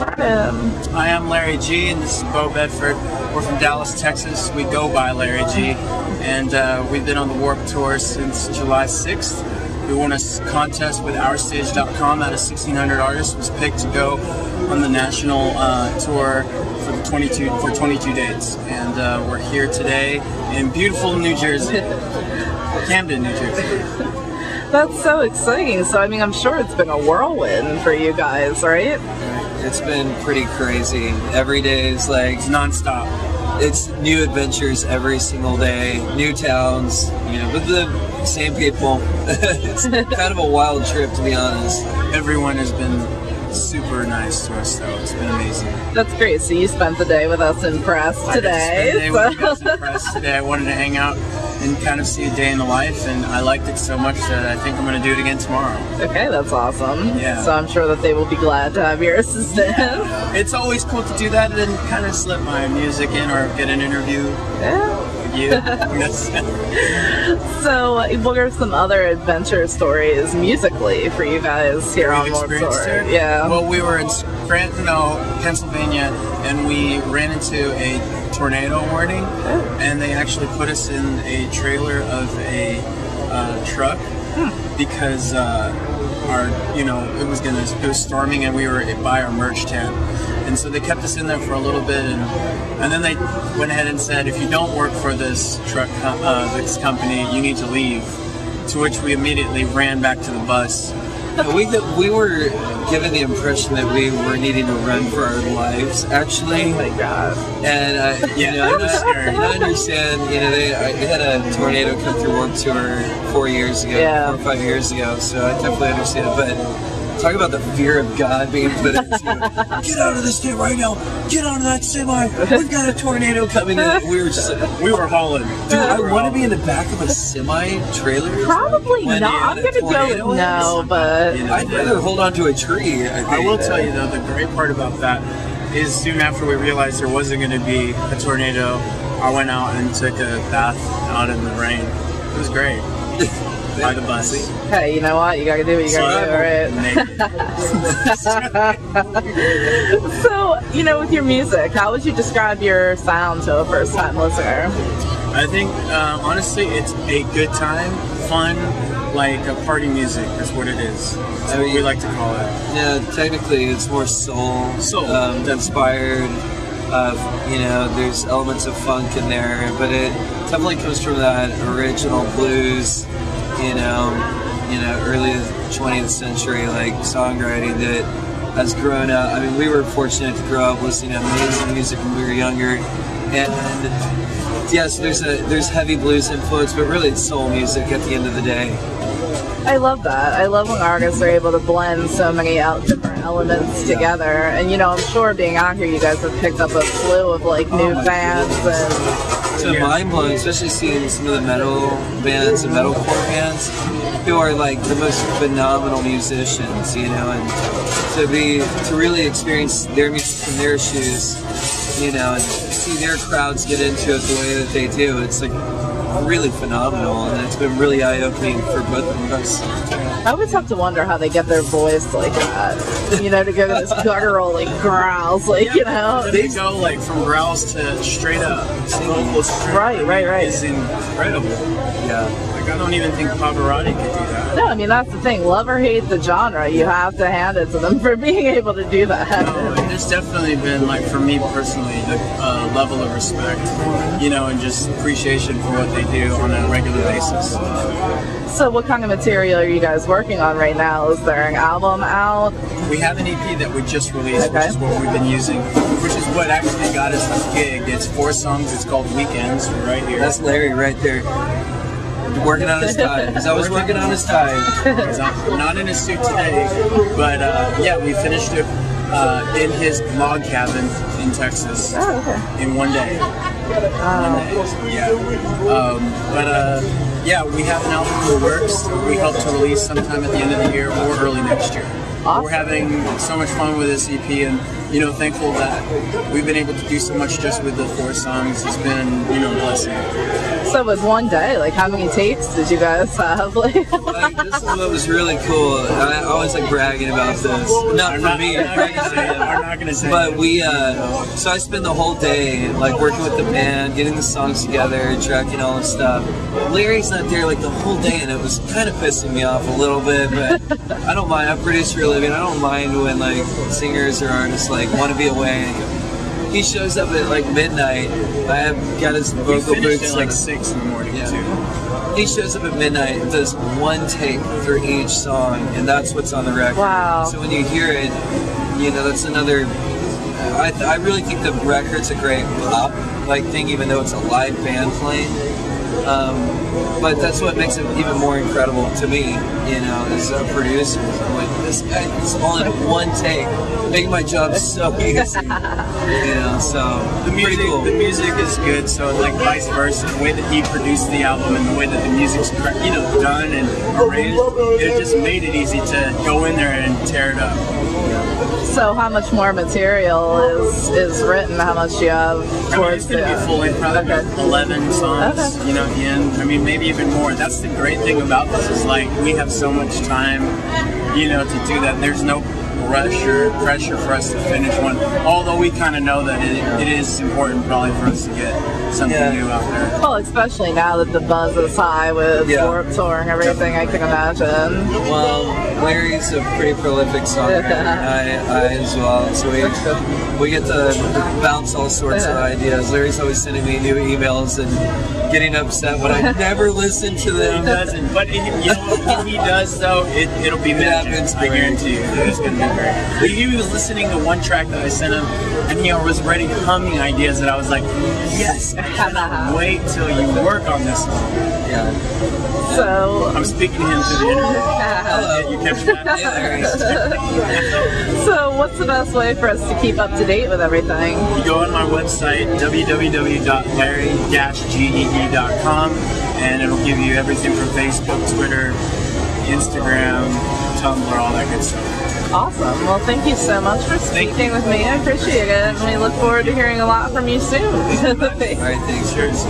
Hi, I'm Larry G, and this is Beau Bedford. We're from Dallas, Texas. We go by Larry G, and we've been on the Warped Tour since July 6th. We won a contest with ourstage.com. Out of 1,600 artists was picked to go on the national tour for 22 dates, and we're here today in beautiful New Jersey, Camden, New Jersey. That's so exciting. So I mean, I'm sure it's been a whirlwind for you guys, right? It's been pretty crazy. Every day is like non-stop. It's new adventures every single day, new towns, you know, with the same people. It's kind of a wild trip, to be honest. Everyone has been super nice to us, though. It's been amazing. That's great. So you spent the day with us in press today. I spent the day with you guys in press today. I wanted to hang out and kind of see a day in the life, and I liked it so much that I think I'm going to do it again tomorrow. Okay, that's awesome. Yeah. So I'm sure that they will be glad to have your assistance. Yeah. It's always cool to do that and then kind of slip my music in or get an interview. Yeah. So, what are some other adventure stories musically for you guys here on Warped Tour? Yeah. Well, we were in Scranton, Pennsylvania, and we ran into a tornado warning, and they actually put us in a trailer of a truck because it was storming, and we were by our merch tent. And so they kept us in there for a little bit, and then they went ahead and said, if you don't work for this truck, this company, you need to leave. To which we immediately ran back to the bus. We were given the impression that we were needing to run for our lives, actually. Oh my God. And I understand, they had a tornado come through Warped Tour 4 years ago, 4 or 5 years ago, so I definitely understand. But talk about the fear of God being put into it. Get out of this thing right now. Get out of that semi. We've got a tornado coming in. We were just we were hauling. Dude, I want to be in the back of a semi trailer. Probably not. I'm going to go with no, but I'd rather hold on to a tree. I will tell you, though, the great part about that is soon after we realized there wasn't going to be a tornado, I went out and took a bath out in the rain. It was great. By the bus. Hey, you know what? You gotta do what you gotta do, right? So, with your music, how would you describe your sound to a first-time listener? I think, honestly, it's a good time, fun, like a party music is what it is. That's what we like to call it. Yeah, technically it's more soul inspired. There's elements of funk in there, but it definitely comes from that original blues, early 20th century like songwriting that has grown up. I mean, we were fortunate to grow up listening to amazing music when we were younger, and yes, there's heavy blues influence, but really it's soul music at the end of the day. I love that. I love when artists are able to blend so many different elements together. And I'm sure being out here, you guys have picked up a slew of new fans. And it's mind-blowing, especially seeing some of the metal bands and metalcore bands who are the most phenomenal musicians, and to really experience their music from their shoes, and see their crowds get into it the way that they do. It's really phenomenal, and it's been really eye-opening for both of us. I always have to wonder how they get their voice like that, to go to this guttural growls, They go from growls to straight up vocal strength. Right. Is incredible. Yeah. I don't even think Pavarotti could do that. No, I mean, that's the thing. Love or hate the genre, you have to hand it to them for being able to do that. No, and there's definitely been, for me personally, the level of respect, and just appreciation for what they do on a regular basis. So what kind of material are you guys working on right now? Is there an album out? We have an EP that we just released, which is what we've been using, which is what actually got us this gig. It's 4 songs. It's called Weekends, right here. That's Larry right there. Working on his tie. He's always working on his tie. He's not in his suit today, but we finished it in his log cabin in Texas in one day. We have an album in the works. We hope to release sometime at the end of the year or early next year. Awesome. We're having so much fun with this EP, and thankful that we've been able to do so much just with the 4 songs. It's been a blessing. So with one day, like how many takes did you guys have? Like, this is what was really cool. I always like bragging about this. Not for me. I'm not gonna say But we, so I spend the whole day like working with the band, getting the songs together, tracking all this stuff. Larry's not there like the whole day, and it was kind of pissing me off a little bit. But I don't mind. I produce for a living. I don't mind when like singers or artists like want to be away. He shows up at like midnight. I have got his vocal booths at like 6 in the morning too. He shows up at midnight and does one take for each song, and that's what's on the record. Wow. So when you hear it, you know, that's another. I really think the record's a great pop like thing, even though it's a live band playing. But that's what makes it even more incredible to me, you know, as a producer. Like, this guy is all in one take, making my job so easy. You know, so the music is good. So like vice versa, the way that he produced the album and the way that the music's done and arranged, it just made it easy to go in there and tear it up. So how much more material is written? How much do you have towards it's going to be full length, probably about 11 songs, you know, at the end. I mean, maybe even more. That's the great thing about this is like we have so much time, you know, to do that. There's no rush or pressure for us to finish one, although we kind of know that it is important probably for us to get something new out there. Well, especially now that the buzz is high with Warped Tour and everything, I can imagine. Well, Larry's a pretty prolific songwriter, I as well, so we get to bounce all sorts of ideas. Larry's always sending me new emails and getting upset, but I never listen to them. He doesn't, but you know, when he does though, it'll be magic, I guarantee you. It's going to be great. He was listening to one track that I sent him, and he was already humming ideas that I was like, yes, I cannot wait till you work on this song. Yeah. So I'm speaking to him through the internet. You catch that? So what's the best way for us to keep up to date with everything? You go on my website, www.larry-gee.com, and it'll give you everything from Facebook, Twitter, Instagram, Tumblr, all that good stuff. Awesome. Well, thank you so much for speaking with me. I appreciate it, and we look forward to hearing a lot from you soon. All right, thanks. Cheers.